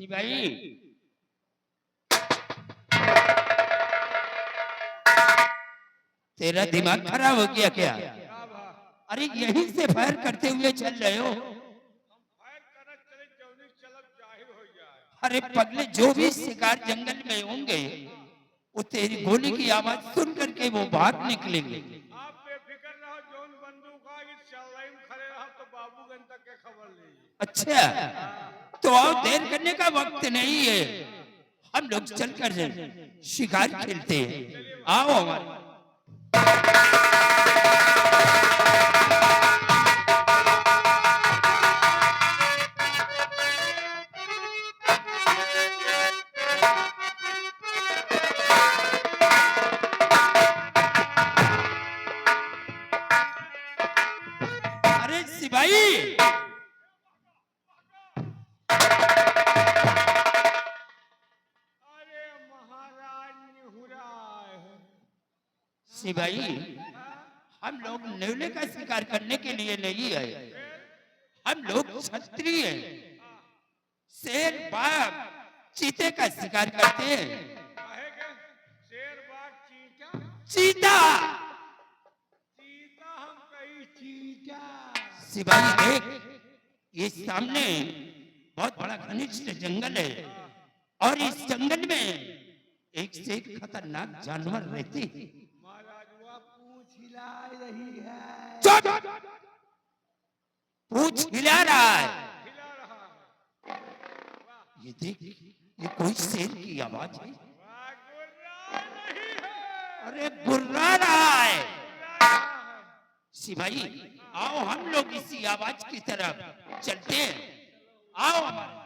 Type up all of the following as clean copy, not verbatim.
भाई तेरा दिमाग खराब हो गया क्या? अरे यहीं से फायर करते हुए चल रहे हो। अरे पगले, जो भी शिकार जंगल में होंगे वो तेरी गोली की आवाज सुन करके वो भाग निकलेंगे। आप बेफिक्र रहो, जोन बंदूक आगे चल खड़े रहो तो बाबूगंज तक के खबर लीजिए। अच्छा, तो आओ, देर करने का वक्त नहीं है, हम लोग चलकर शिकार खेलते हैं। आओ हमारे। अरे सिपाही, अरे महाराज निहुराए सिपाही, हम लोग नेवले का शिकार करने के लिए नहीं आए। हम लोग क्षत्रिय हैं। शेर, बाघ, चीते का शिकार करते हैं। काहे के शेर बाघ चीता चीता। चीता हम कही चीता। सिपाही देख, ये सामने बहुत बड़ा घनिष्ठ जंगल है और इस जंगल में एक से एक खतरनाक जानवर रहते हैं। महाराज वह पूछ हिला रही है। चुप! पूछ हिला रहा है। हिला रहा है। ये देख, ये कोई शेर की आवाज है। वाह, गुर्रा नहीं है। अरे गुर्रा रहा है। गुर्रा है। सिपाही, आओ हम लोग इसी आवाज की तरफ चलते हैं। आओ हमारे।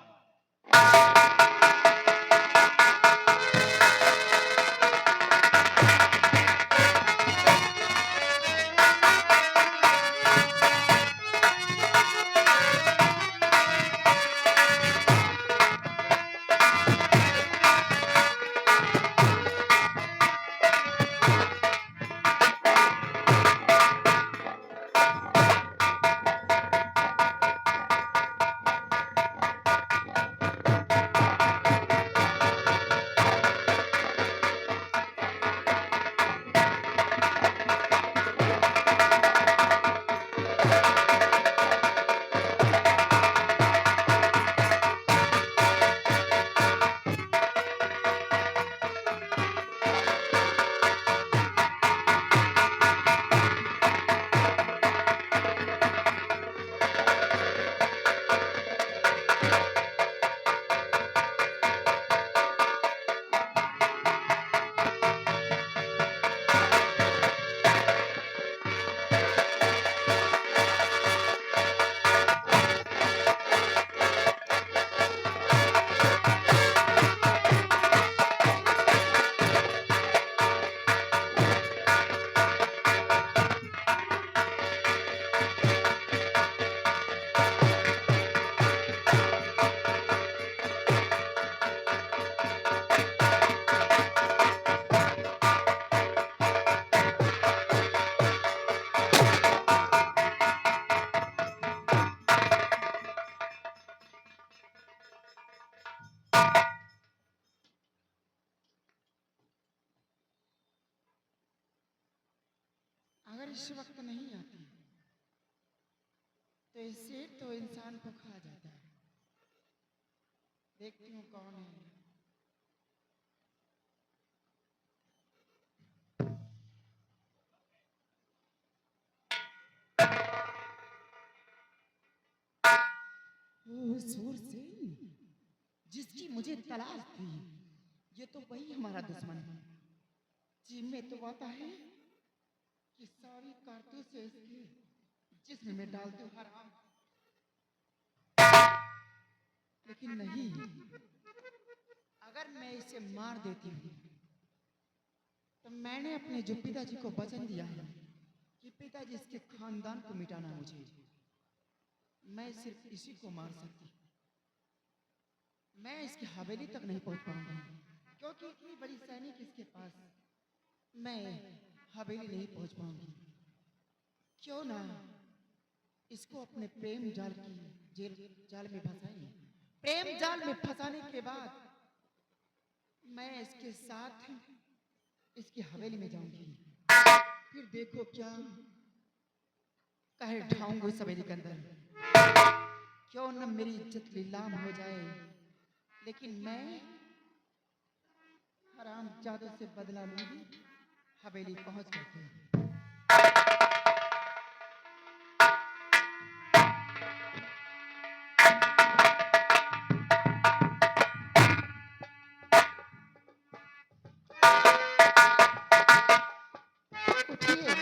अगर इस वक्त नहीं आती तो इससे तो इंसान को खा जाता है। देखती हूँ कौन है। ओह, सूरसेन, जिसकी मुझे तलाश थी, ये तो वही हमारा दुश्मन है। जी में तो आता है कि सारी कारतूस से इसकी जिस्म में डाल दो हराम, लेकिन नहीं, अगर मैं इसे मार देती हूँ तो मैंने अपने जो पिताजी को वचन दिया है कि पिताजी इसके खानदान को मिटाना मुझे, मैं सिर्फ इसी को मार सकती। मैं इसकी हवेली तक नहीं पहुंच पाऊंगी क्योंकि इतनी बड़ी सैनिक इसके पास, मैं हवेली नहीं पहुंच पाऊंगी। क्यों ना इसको अपने प्रेम जाल की जेल जाल में फंसाएं प्रेम जाल में फंसाने के बाद मैं इसके साथ इसकी हवेली में जाऊंगी। फिर देखो क्या कहे ढाऊंगी उस हवेली के अंदर। क्यों न मेरी इज्जत नीलाम हो जाए, लेकिन मैं हराम जादू से बदला लूंगी हवेली पहुंच करके। उठिए,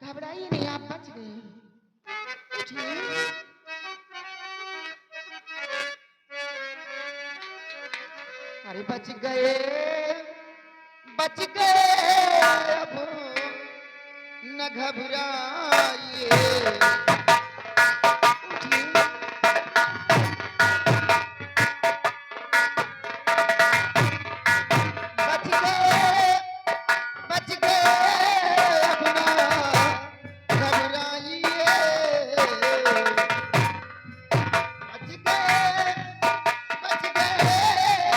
घबराइए नहीं, आप बच गए। उठिए। अरे बच गए, बच गए, अब न घबराइए। उठिए। बच गए, बच गए, अब न घबराइए। बच गए, बच गए, अब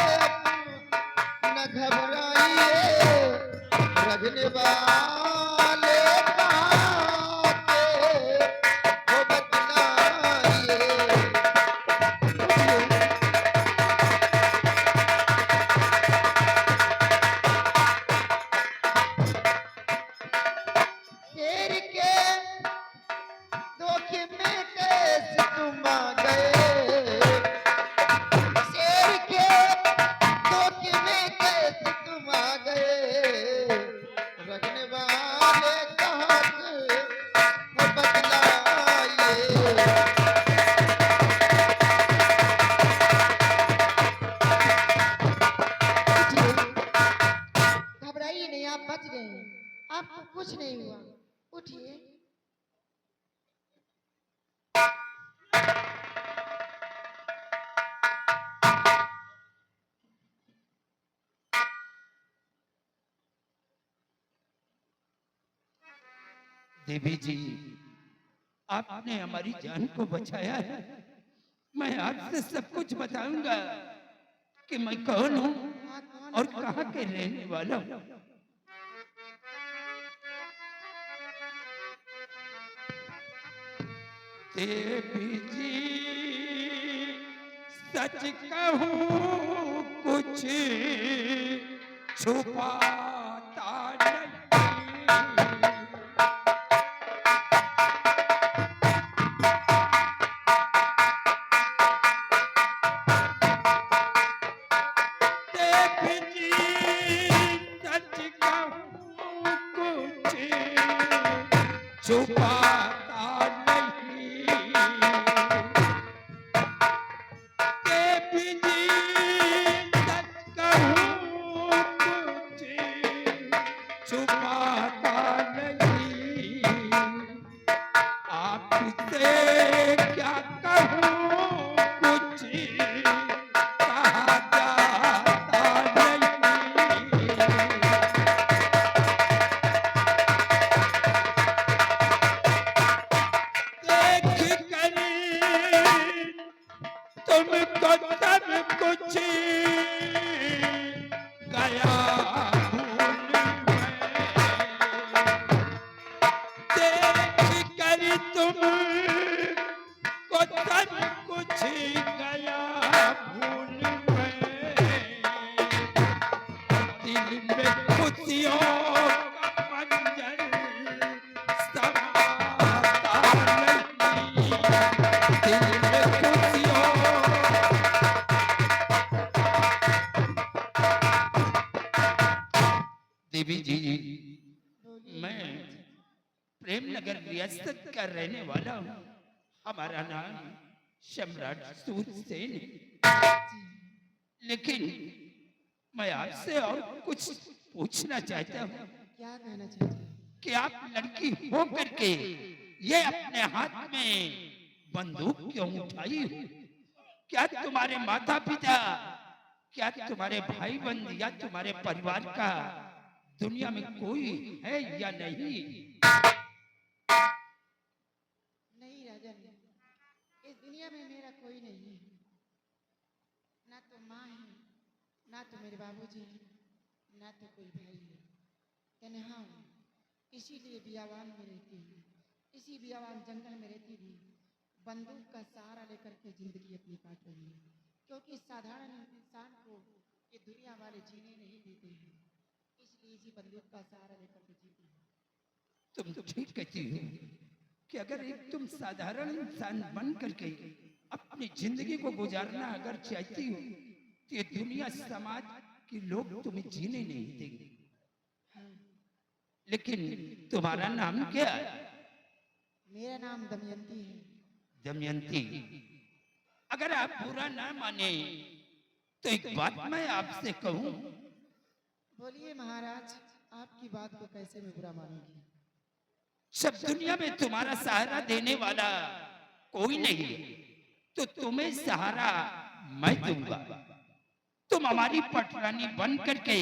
न घबराइए। रगने वाले कहाँ के हो बतलाइए। शेर के धोखे में कैसे तुम आ गए। शेर के धोखे में कैसे तुम आ गए। रखने वाले कहाँ के हो बतलाइए। घबराइए नहीं, आप बच गए, आपको कुछ नहीं हुआ। उठिए। देवी जी, आपने हमारी जान को बचाया है। मैं आपसे सब कुछ बताऊंगा कि मैं कौन हूँ और कहाँ के रहने वाला हूँ। देवी जी, सच कहूँ कुछ छुपाता नहीं। देवी जी, सच कहूँ कुछ छुपाता नहीं। देवी जी, सच कहूँ कुछ छुपाता नहीं। आपसे क्या कहूँ, कुछ कहा जाता नहीं। देख कर तुमको सब कुछ गया भूल मैं। देख कर तुमको सब कुछ गया भूल मैं। दिल में खुशियों का मंजर समाता नहीं। दिल में खुशियों देवी जी, मैं प्रेम नगर रियासत का रहने वाला हूँ। हमारा नाम सम्राट सूरसेन है। लेकिन मैं आपसे और कुछ पूछना चाहता हूँ क्या कहना चाहते हैं? कि आप लड़की हो करके ये अपने हाथ में बंदूक क्यों उठाई हो? क्या तुम्हारे माता पिता, क्या तुम्हारे भाई बंधु या तुम्हारे परिवार का दुनिया में कोई है या नहीं? नहीं राजन, इस दुनिया में मेरा कोई नहीं है। तो माँ है, ना तो मेरे बाबूजी हैं, ना तो कोई भाई है। तन्हा हूँ, इसीलिए बियावान में रहती हूँ। इसी बियावान जंगल में रहती हुई बंदूक का सहारा लेकर के जिंदगी अपनी काट रही है, क्योंकि साधारण इंसान को ये दुनिया वाले जीने नहीं देते हैं, इसलिए इसी बंदूक का सहारा लेकर के जीती हूँ। तुम तो ठीक कहती हो कि अगर एक तुम साधारण इंसान बन करके अपनी जिंदगी को गुजारना अगर चाहती हो तो ये दुनिया समाज के लोग तुम्हें जीने नहीं देंगे। हाँ, लेकिन तुम्हारा नाम क्या है? मेरा नाम दमयंती है। दमयंती, अगर आप बुरा ना माने तो एक बात मैं आपसे कहूं। बोलिए महाराज, आपकी बात को कैसे मैं बुरा मानूंगी? सब दुनिया में तुम्हारा सहारा देने वाला कोई नहीं है, तो तुम्हें सहारा मैं दूंगा। तुम हमारी पटरानी बन करके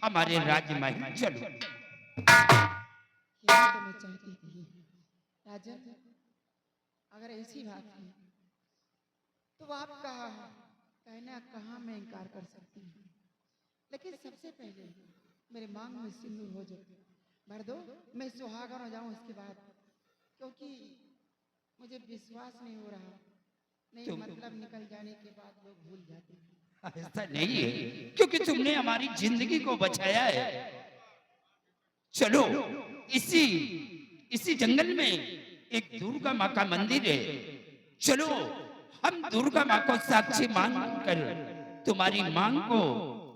हमारे राजमहल चलो। यही तो मैं चाहती थी राजन। अगर ऐसी बात है तो आप कहा कहना कहाँ मैं इनकार कर सकती हूँ, लेकिन सबसे पहले मेरे मांग में सिंदूर हो जाए, भर दो, मैं सुहागन हो जाऊं उसके बाद, क्योंकि मुझे विश्वास नहीं हो रहा। नहीं, मतलब निकल जाने के बाद लोग भूल जाते हैं। ऐसा नहीं है, क्योंकि तुमने हमारी जिंदगी को बचाया है। चलो, इसी इसी जंगल में एक दुर्गा माँ का मंदिर है। चलो, हम दुर्गा माँ को साक्षी मानकर तुम्हारी मांग को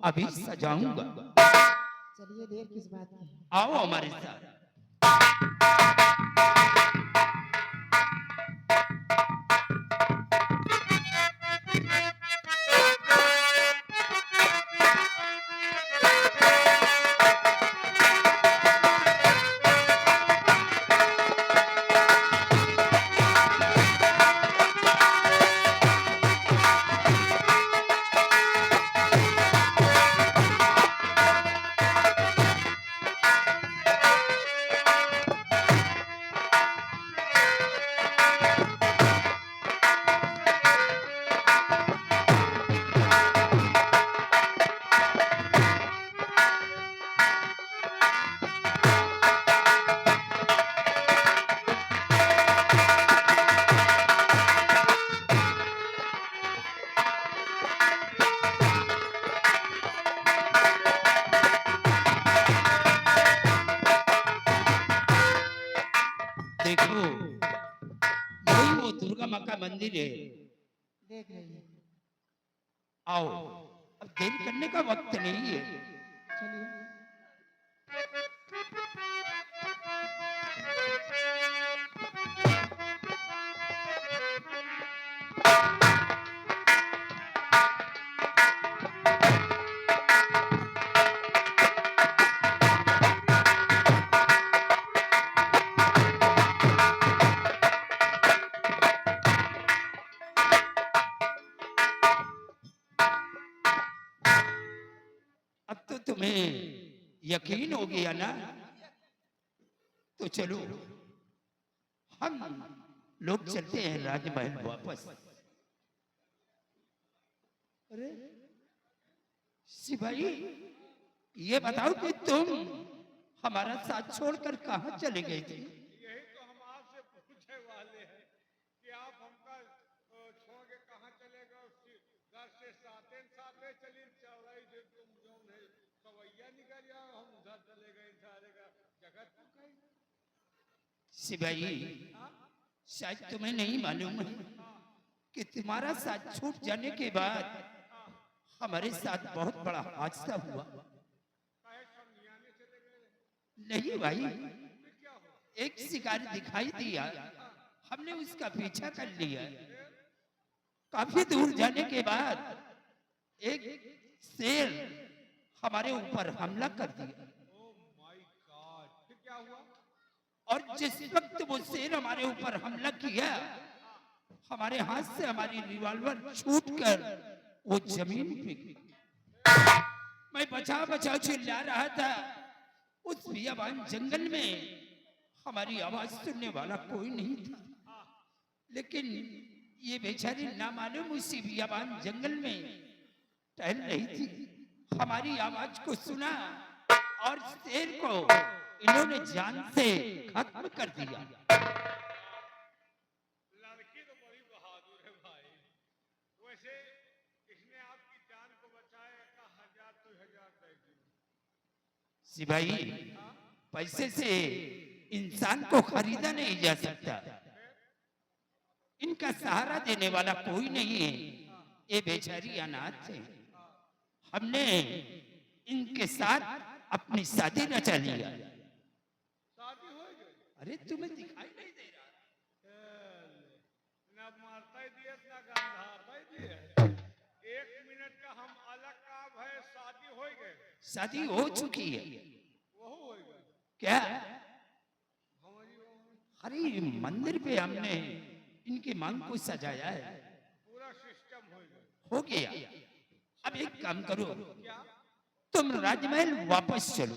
अभी सजाऊंगा। चलिए, देर किस बात की? आओ हमारे साथ। देखो, यही वो दुर्गा माँ का मंदिर है। देख रही है। आओ, अब देर करने का वक्त नहीं है। चलिए। अब तो तुम्हें यकीन हो गया ना? तो चलो, हम लोग चलते हैं राजमहल वापस। अरे सिपाही, ये बताओ कि तुम हमारा साथ छोड़कर कहाँ चले गए थे? यही तो हम आपसे पूछने वाले हैं कि आप हमका छोड़ के कहाँ चले गए? घर से साते साते चली चल रही थी, तुम जो है सवैया निकल जाओ, हम उधर चले गए सारे का जगत को कहीं। सिपाही, शायद तुम्हें नहीं मालूम है कि तुम्हारा साथ छूट जाने के बाद हमारे साथ बहुत बड़ा हादसा हुआ। काहे समझाने चले गए? नहीं भाई, फिर क्या हुआ? एक शिकारी दिखाई दिया, हमने उसका पीछा कर लिया। काफी दूर जाने के बाद एक शेर हमारे ऊपर हमला कर दिया। Oh my God! फिर क्या हुआ? और जिस वक्त वो शेर हमारे ऊपर हमला किया, हमारे हाथ से हमारी रिवॉल्वर छूटकर वो जमीन पे गिरी। मैं बचाओ बचाओ चिल्ला रहा था। उस बियाबान जंगल में हमारी आवाज सुनने वाला कोई नहीं था, लेकिन ये बेचारी नामालूम उसी बियाबान जंगल में टहल रही थी, हमारी आवाज को सुना और शेर को इन्होंने जान से खत्म कर दिया। लड़की तो बड़ी बहादुर है भाई। वैसे इसने आपकी जान को बचाया का 1000 तो 1000 दे दी। सिपाही, पैसे से इंसान को खरीदा नहीं जा सकता। इनका सहारा देने वाला कोई नहीं है, ये बेचारी अनाथ है। हमने इनके साथ अपनी शादी रचा लिया। शादी हो गई? अरे तुम्हें दिखाई नहीं दे रहा? ना मारता ही दिया ना गंधाता ही दिया। 1 मिनट का हम अलग काम है, शादी हो गई? शादी हो चुकी है। वो हो गई क्या? हमारी अरे मंदिर पे हमने इनकी मांग को सजाया है। पूरा सिस्टम हो गया। हो गया। अब एक काम करो, क्या? तुम राजमहल वापस चलो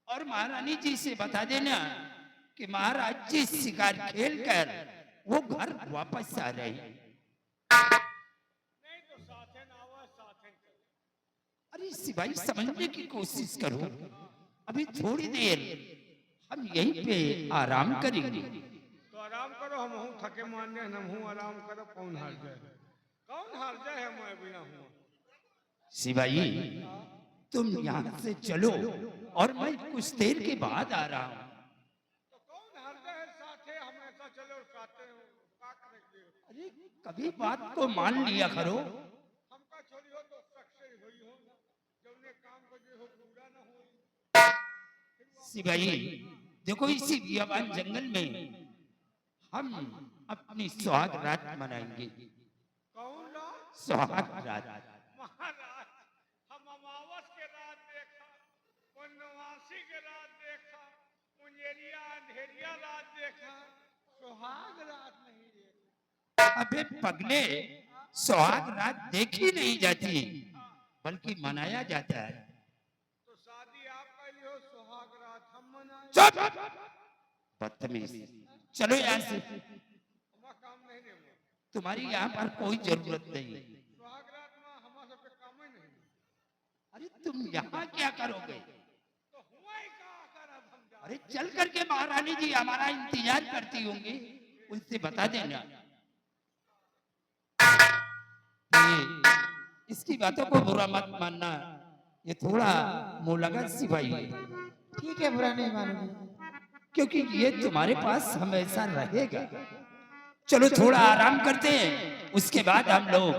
और महारानी जी से बता देना कि महाराज जी शिकार खेल कर वो घर वापस आ रहे हैं। नहीं तो साथे ना आवा, साथे चलो। अरे सिपाही, समझने की कोशिश करो, अभी थोड़ी देर हम यहीं पे आराम करेंगे। तो आराम करो, हम हूँ थके मारने, हम हूँ आराम करो। कौन हार जाए? कौन हार जाए है? मैं बिना हूँ। सिपाही, तुम यहाँ से चलो और मैं कुछ देर के बाद आ रहा हूँ। तो कौन हार जाए? साथे हमेशा चलो और साथे हो, क्या करेंगे? अरे कभी बात को मान लिया करो। हमका छोड़ी हो तो सक्सेस हुई हो ना, जब ने काम को जो हो पूरा ना हो। सिपाही देखो, इसी बियाबान जंगल में हम अपनी सुहाग रात मनाएंगे। कौन लोग? सुहाग रात। महाराज, हम अमावस के रात देखा, पूर्णवासी के रात देखा, मुंजेरिया अंधेरिया रात देखा, सुहाग रात नहीं देखा। अबे पगले, सुहाग रात देखी नहीं जाती बल्कि मनाया जाता है। तो शादी आप कर लियो, सुहाग रात हम मनाए। चुप, बदतमीज। चलो यहाँ से, हमारा काम नहीं ने तुम्हारी यहाँ पर कोई जरूरत नहीं। सुहाग रात में हमारा सबके काम ही नहीं। अरे तुम यहाँ क्या करोगे? तो हुआ ही का कर, अब हम जा। अरे चल करके महारानी जी हमारा इंतजार करती होंगी, उनसे बता देना। इसकी बातों को बुरा मत मानना, ये थोड़ा मुलगा सिपाही है, ठीक है, बुरा नहीं मानूंगी। क्योंकि ये तुम्हारे पास हमेशा रहेगा। चलो थोड़ा आराम करते हैं, उसके बाद हम लोग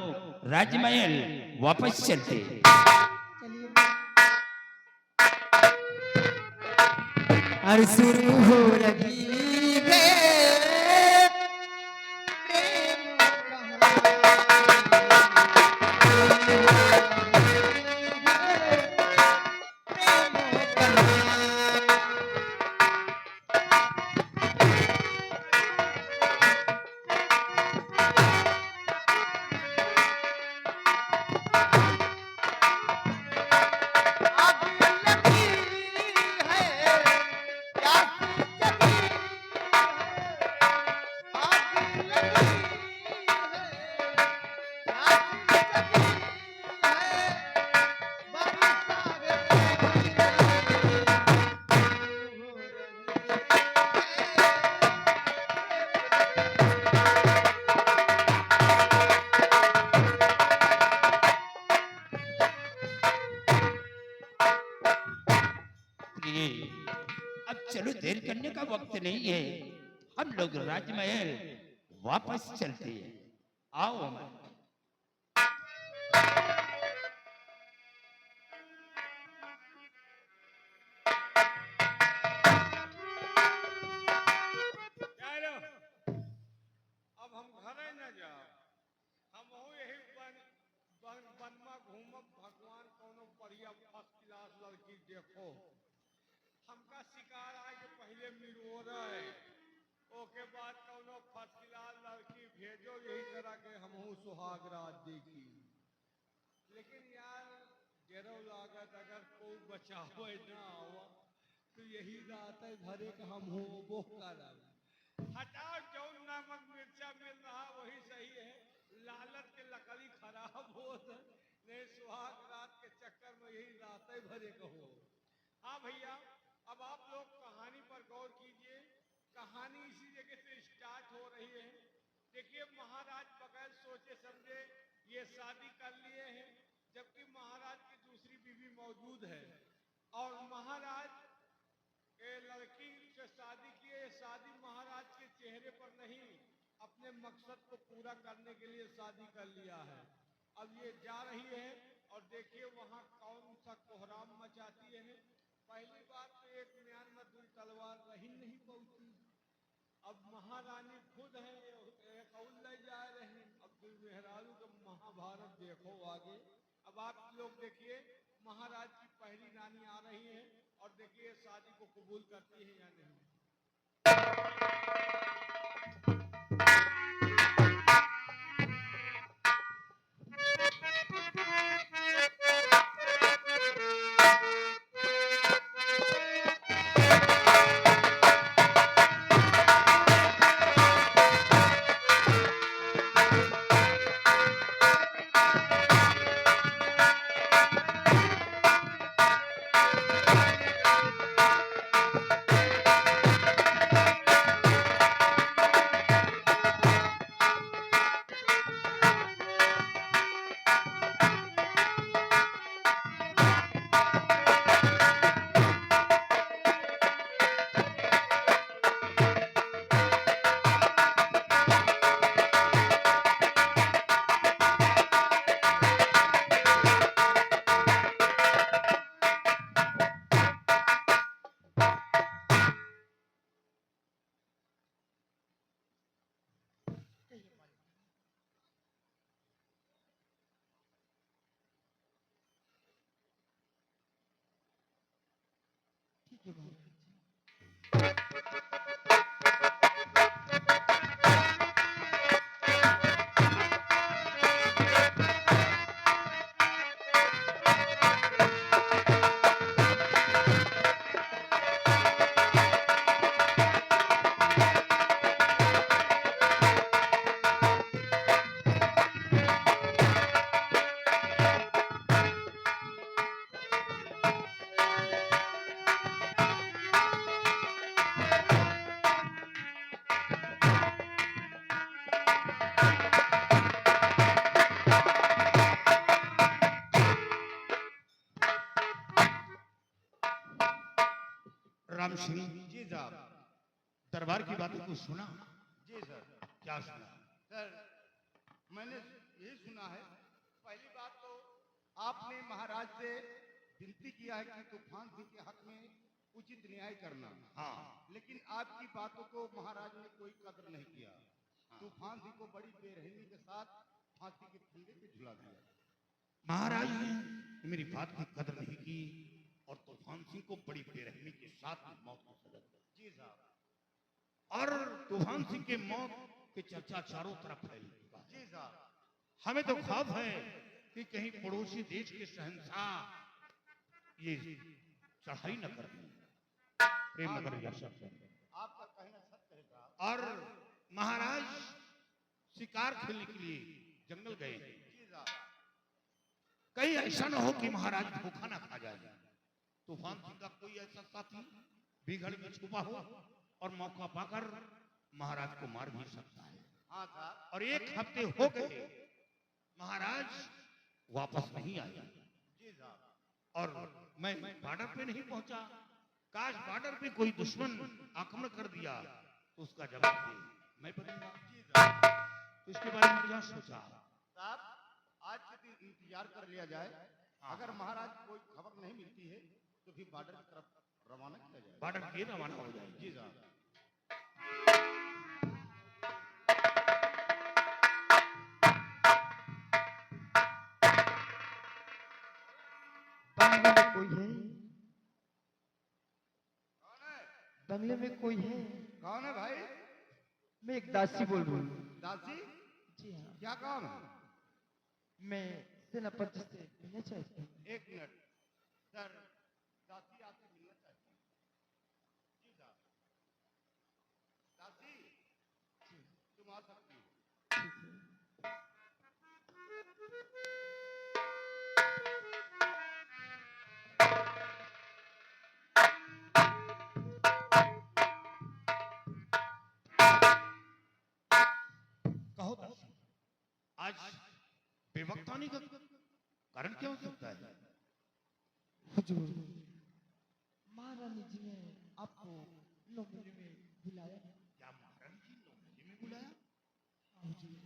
राजमहल वापस चलते हैं। चलिए। और शुरू हो रही है प्रेम ये अब चलो, देर करने का वक्त नहीं है, हम लोग राजमहल वापस चलते हैं। आओ अमर। चलो, अब हम घरे न जाओ, हम यही वन में घूमब। भगवान कोनो बढ़िया फर्स्ट क्लास लड़की देखो, हमका शिकार आए पहले मिलो रहे, ओके बाद कोनो फर्स्ट क्लास लड़की भेजो, यही तरह के हमहू सुहाग रात देखी। लेकिन यार जरो लागत, अगर कोई बचावे ना आवा तो यही रात है भरे का हम हो वो करब। हटाओ, जौन नमक मिर्चा मिल रहा वही सही है, लालच के लकड़ी खराब हो नहीं सुहाग रात के चक्कर में यही रात ही भरे कहो। हाँ भैया, अब आप लोग कहानी पर गौर कीजिए। कहानी इसी जगह से स्टार्ट हो रही है। देखिए, महाराज बगैर सोचे समझे ये शादी कर लिए हैं, जबकि महाराज की दूसरी बीवी मौजूद है। और महाराज के लड़की से शादी किए। शादी महाराज के चेहरे पर नहीं, अपने मकसद को पूरा करने के लिए शादी कर लिया है। अब ये जा रही है और देखिए वहां कौन सा कोहराम मचाती है। पहली बात तो एक म्यान में दुई तलवार रही नहीं पहुंची। अब महारानी खुद है, एक और ले जा रही। अब दुई मेहरारू का महाभारत देखो आगे। अब आप लोग देखिए, महाराज की पहली रानी आ रही है और देखिए शादी को कबूल करती है या नहीं। ठीक है बाबू। राम सिंह, जी साहब। दरबार की बातों को सुना? जी सर। क्या सुना? सर, मैंने ये सुना है, पहली बात तो आपने महाराज से विनती किया है कि तूफान सिंह के हक में उचित न्याय करना। हाँ। लेकिन आपकी बातों को महाराज ने कोई कदर नहीं किया। तूफान सिंह को बड़ी बेरहमी के साथ फांसी के फंदे पे झुला दिया। महाराज ने मेरी बात की कदर नहीं की और तूफान सिंह को बड़ी बेरहमी के साथ मौत को सजा दी। जी साहब। और तूफान सिंह के मौत की चर्चा चारों तरफ फैली। जी साहब। हमें तो खौफ है कि कहीं पड़ोसी देश के शहंशाह ये चढ़ाई न कर दें, प्रेम नगर या सब। आपका कहना सत्य है साहब। और महाराज शिकार खेलने के लिए जंगल गए। जी साहब। कहीं ऐसा न हो कि महाराज धोखा ना खा जाए। तूफान सिंह का कोई ऐसा साथी बिगड़ में छुपा हो और मौका पाकर महाराज को मार भी सकता है। हाँ साहब। और एक हफ्ते हो गए महाराज वापस नहीं आए। जी साहब। और मैं बॉर्डर पे नहीं पहुंचा। काश बॉर्डर पे कोई दुश्मन आक्रमण कर दिया तो उसका जवाब दे मैं बदूंगा। जी साहब। तो इसके बारे में क्या सोचा? साहब, आज के दिन इंतजार कर लिया जाए। अगर महाराज कोई खबर नहीं मिलती है तो फिर बॉर्डर की तरफ रवाना किया जाए। बॉर्डर के रवाना हो जाए। जी साहब। बंगले में कोई है? कौन है? बंगले में कोई है? कौन है भाई? मैं एक दासी बोल रही हूँ। दासी? जी हाँ। क्या काम है? मैं सेनापति से मिलना चाहती हूँ। एक मिनट सर, दासी आपसे मिलना चाहती है। जी साहब। दासी, तुम आ सकती हो। ठीक है। बेवक्त आने का कारण क्या हो सकता है? हुजूर, महारानी जी ने आपको 9 महीने में बुलाया। क्या महारानी जी 9 महल में बुलाया? हुजूर,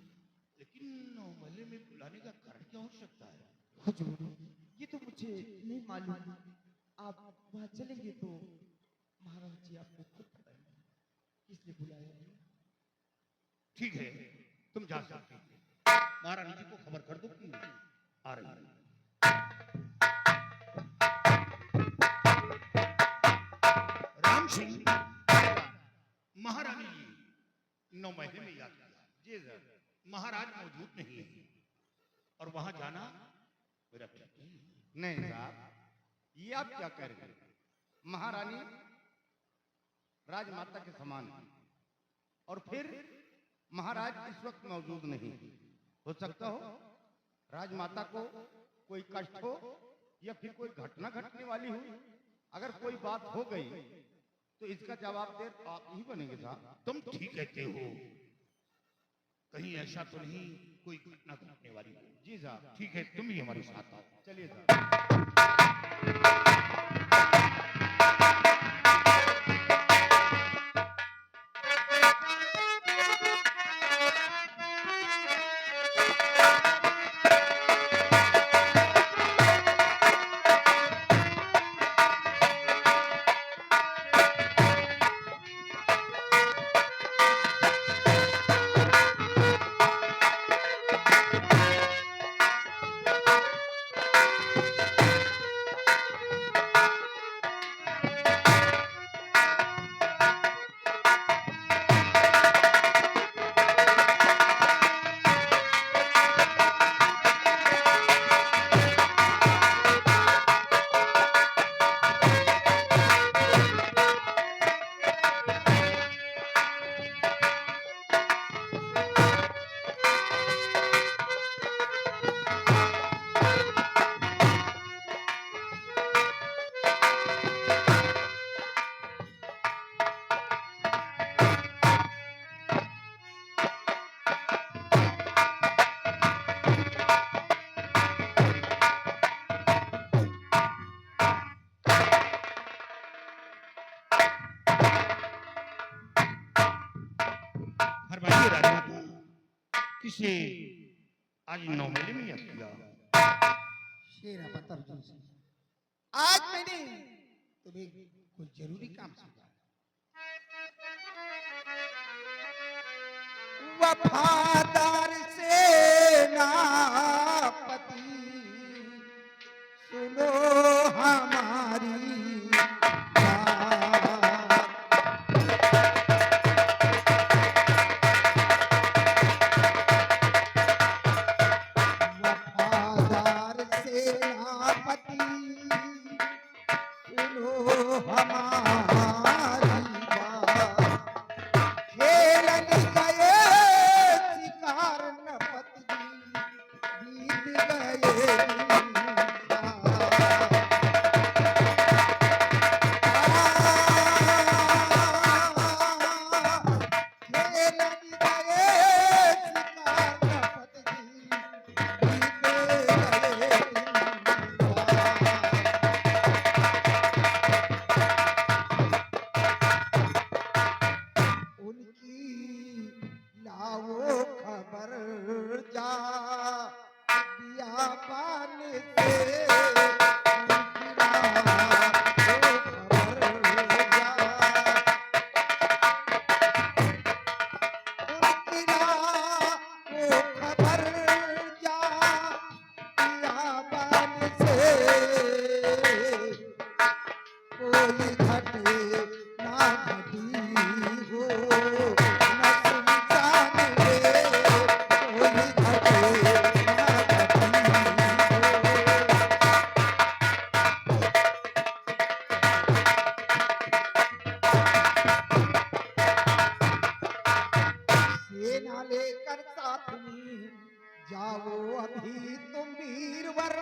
लेकिन 9 महल में बुलाने का कारण क्या हो सकता है? हुजूर, ये तो मुझे नहीं मालूम। आप वहाँ चलेंगे तो महारानी जी आपको खुद बताएंगे किस लिए बुलाया है। ठीक है, तुम जा सकते हो। महारानी जी को खबर कर दो कि आ रही है। राम सिंह, महारानी जी 9 महीने में याद किया। जी सर। महाराज मौजूद नहीं है और वहां जाना मेरा ठीक नहीं है। नहीं साहब, ये आप क्या कह रहे हैं? महारानी राजमाता के समान है और फिर महाराज इस वक्त मौजूद नहीं। हो सकता हो राजमाता को कोई कष्ट हो या फिर कोई घटना घटने वाली हो। अगर कोई बात हो गई तो इसका जवाब दे आप ही बनेंगे साहब। तुम ठीक कहते हो, कहीं ऐसा तो नहीं कोई घटना घटने वाली हो। जी साहब। ठीक है, तुम ही हमारे साथ आओ। चलिए साहब। फरमाइए राजमाता, किसे आज 9 महीने में याद किया? शेरा बता जी, आज मैंने तुम्हें कोई जरूरी काम सौंपा। वफादार सेनापति सुनो हमारी वफादार सेनापति सुनो हमारी बात। खेलन गए शिकार नपति बीत गए खेलन गए शिकार नपति उनकी लाओ खबर जा बियाबान से। उनकी लाओ खबर जा, उनकी लाओ खबर जा बियाबान से। कोई घटे ना घटी हो न सुनसान रे, कोई घटे ना घटी हो। सेना लेकर साथ में जाओ अभी तुम वीरवर,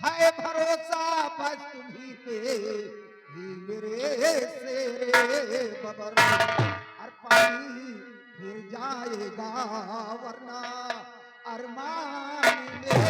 है भरोसा बस तुम्ही पे ही मेरे शेरे बबर। और पानी फिर जाएगा वरना अरमान में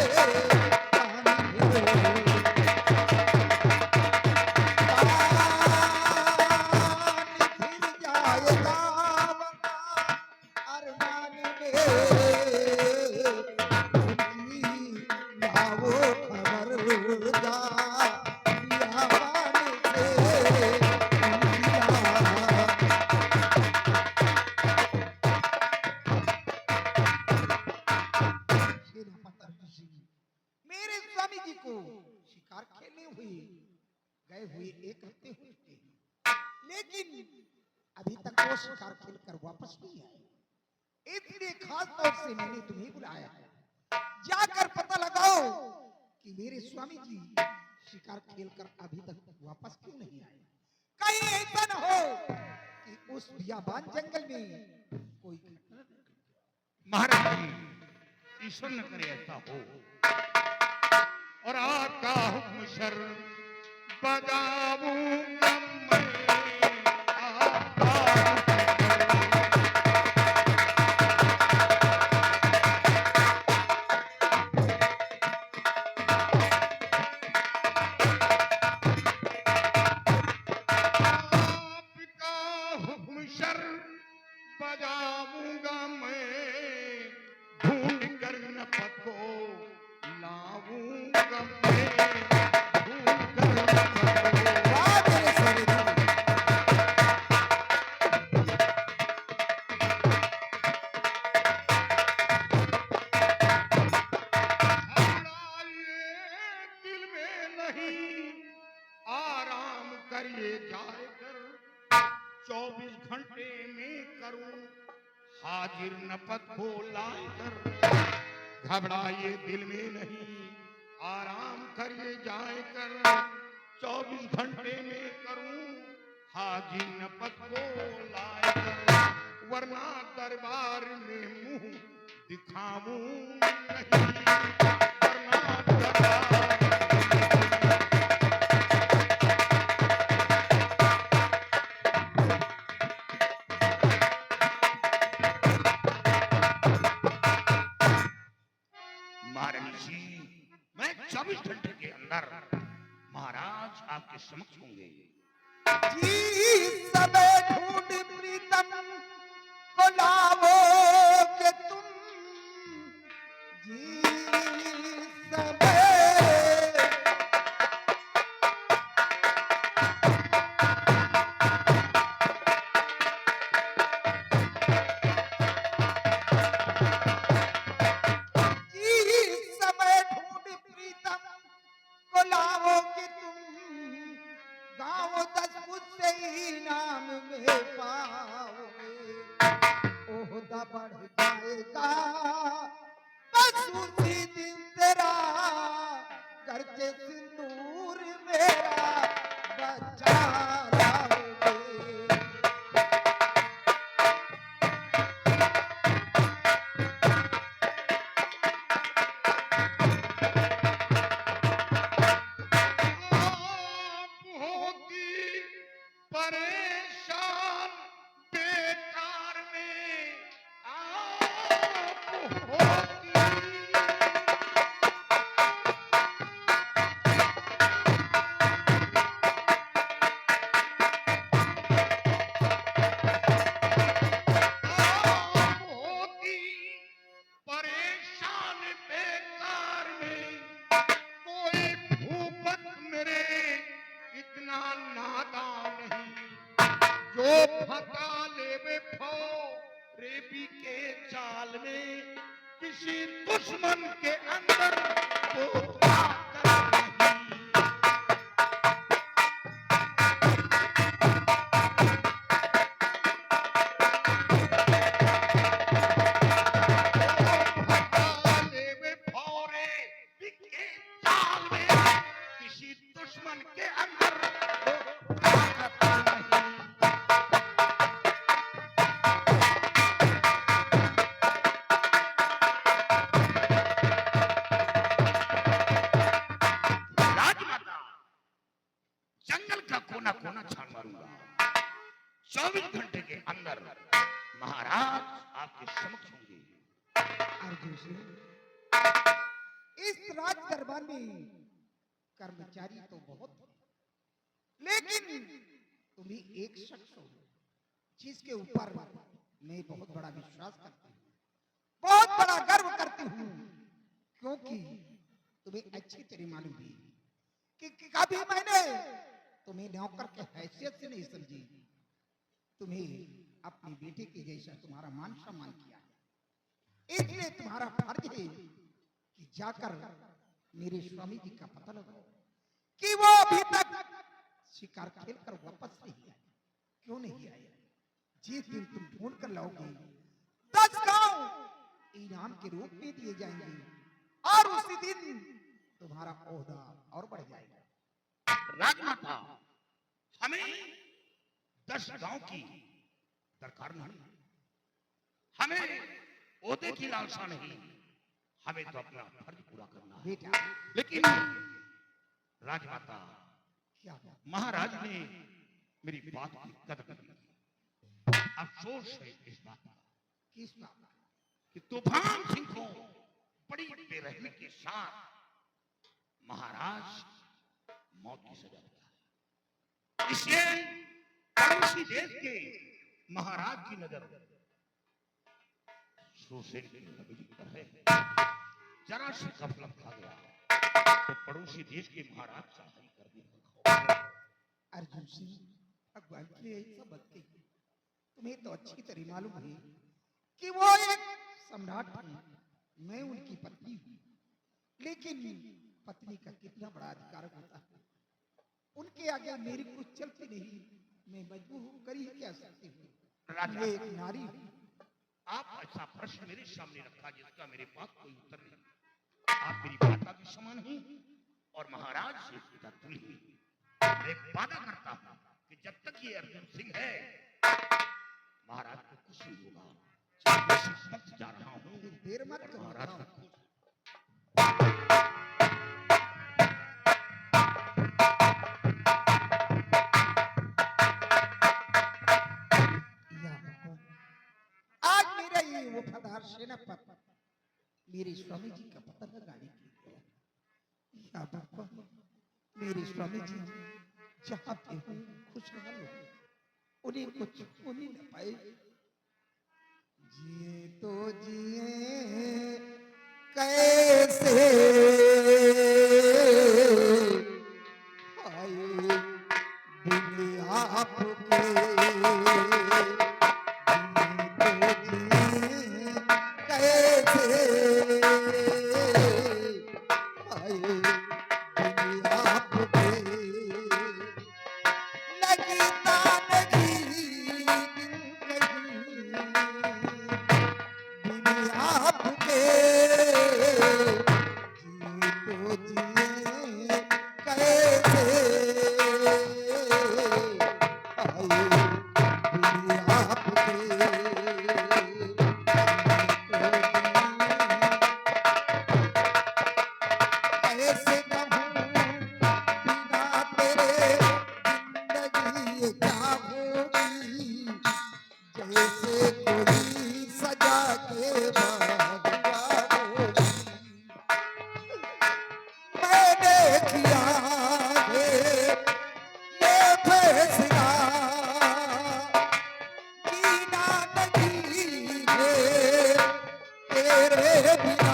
मेरे स्वामी जी को शिकार खेलने हुए गए हुए 1 हफ्ते हो चुके हैं, लेकिन अभी तक वो शिकार खेलकर वापस नहीं आए। इसलिए खास तौर से मैंने तुम्हें बुलाया है, जाकर पता लगाओ कि मेरे स्वामी जी शिकार खेलकर अभी तक वापस क्यों नहीं आए। कहीं ऐसा न हो कि उस बियाबान जंगल में कोई महाराज जी, ईश्वर न करे ऐसा हो। और आपका हुक्म शर बजाऊंगा मैं, आपका हुक्म शर बजाऊंगा मैं, ढूंढ कर नफत को लाऊंगा मैं, ढूंढ कर नफत को। वाह मेरे स्वामी जी। दिल में नहीं आराम करिए जाए कर, 24 घंटे में करूं हाजिर नफत को लाए कर। घबराइए दिल में नहीं आराम करिए जाए कर, 24 घंटे में करूं हाजिर नफत को लाए कर। वरना दरबार में मुंह दिखाऊं नहीं, वरना दरबार महारानी जी, मैं 24 घंटे के अंदर महाराज आपके समक्ष होंगे। जी सबे ढूंढ प्रीतम को लाओगे तुम, जी सबे लाओगे तुम, गाँव 10 मुझसे इनाम में पाओगे। ओहदा बढ़ जाएगा बस उसी दिन तेरा, घर के सिंदूर मेरा बचा लाओगे। परेशान बेकार में आप होती, आप होती परेशान बेकार में। कोई भूपत मेरे इतना नादान नहीं, जो फंसा लेवे फो रेबी के जाल में, किसी दुश्मन के अंदर वो ताकत नहीं। फंसा लेवे फो रेबी के जाल में, किसी दुश्मन के अंदर वो ताकत नहीं। राजमाता, जंगल का कोना कोना छान मारूंगा। 24 घंटे के अंदर महाराज आपके समक्ष होंगे। अर्जुन से इस राज दरबार में कर्मचारी तो बहुत हैं, लेकिन तुम ही एक शख्स हो जिसके ऊपर मैं बहुत बड़ा विश्वास करता हूँ, बहुत बड़ा गर्व करती हूँ, क्योंकि तुम्हें अच्छी तरह मालूम है कि कभी मैंने तुम्हें नौकर के हैसियत से नहीं समझी, तुम्हें अपनी बेटी के जैसा तुम्हारा मान सम्मान किया है। इसलिए तुम्हारा फर्ज है कि जाकर मेरे स्वामी जी का पता लगाओ कि वो अभी तक शिकार खेल कर वापस नहीं आए। क्यों नहीं आए? जिस दिन तुम ढूंढ कर लाओगे 10 गांव इनाम के रूप में दिए जाएंगे और उसी दिन तुम्हारा ओहदा और बढ़ जाएगा। राजमाता, हमें 10 गांव की दरकार नहीं, हमें ओहदे की लालसा नहीं, हमें तो अपना फर्ज पूरा करना है। बेटा, लेकिन राजमाता, क्या बात? महाराज ने मेरी बात की कदर की। अफसोस है इस बात का किस बात का? कि तूफान सिंह को बड़ी बेरहमी के साथ महाराज मौत की सजा दिया। इसलिए पड़ोसी देश के महाराज की नजर सुसेन की हवेली पर है। जरा सी गफलत खा गया तो पड़ोसी देश के महाराज सहाय करने का खौफ। अर्जुन सिंह, भगवान की ऐसा बात कही। तुम्हें तो अच्छी तरह मालूम है कि वो एक सम्राट है, मैं उनकी पत्नी हूँ, लेकिन पत्नी का कितना बड़ा अधिकार होता है। उनके आगे मेरी कुछ चलती नहीं, मैं मजबूर होकर ही क्या सकती हूँ। मैं एक नारी हूँ। आप ऐसा प्रश्न मेरे सामने रखा जिसका मेरे पास कोई उत्तर नहीं। आप मेरी माता के समान हैं और महाराज से पिता तुल्य हैं। मैं वादा करता हूं कि जब तक ये अर्जुन सिंह है, महाराज को कुछ नहीं होगा। मैं इस वक्त जा रहा हूं, देर मत करो। महाराज का कुछ आज मेरा ये वफादार सेनापति मेरे स्वामी जी का पता लगाने के लिए या बाबा, मेरे स्वामी जी जहाँ पे हूँ खुशहाल हो, उन्हें कुछ होने न पाए। जिए तो जिए कैसे, आए बिन आपके तेरे बिना